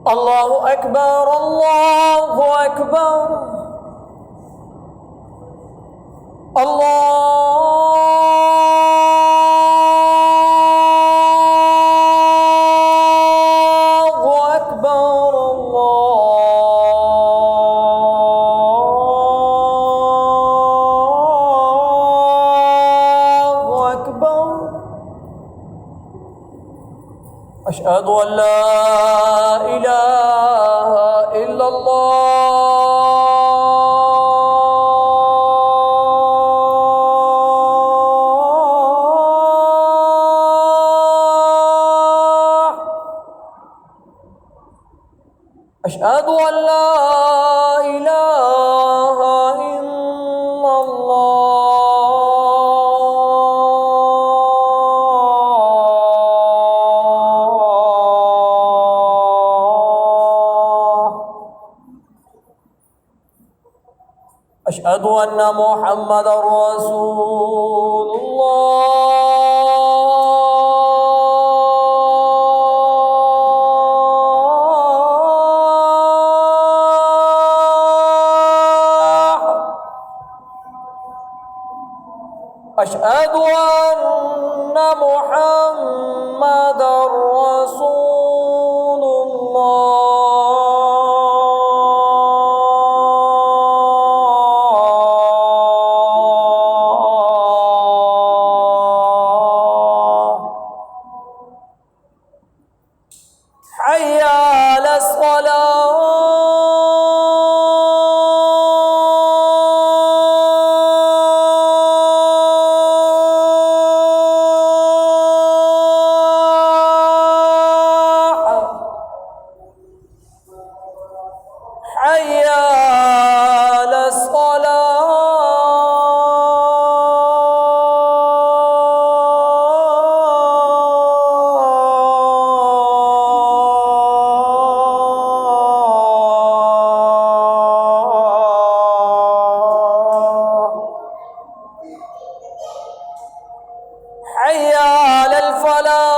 الله أكبر الله أكبر الله أكبر الله أكبر. أشهد أن لا إله إلا الله. أشهد أن لا إله إلا الله. أشهد أن محمدا رسول الله. أشهد أن محمدا رسول الله. حي على الصلاة. حي على الصلاة. حي على الفلاح.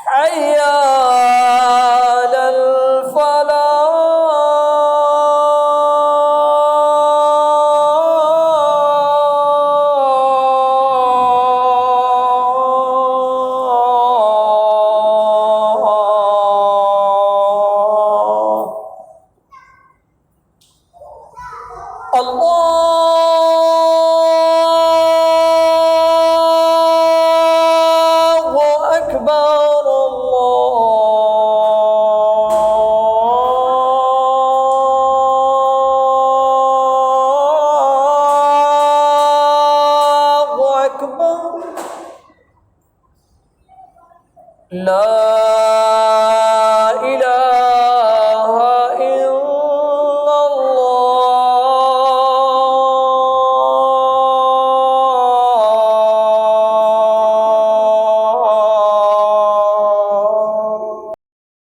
حي على الفلاح. الله أكبر الله أكبر. لا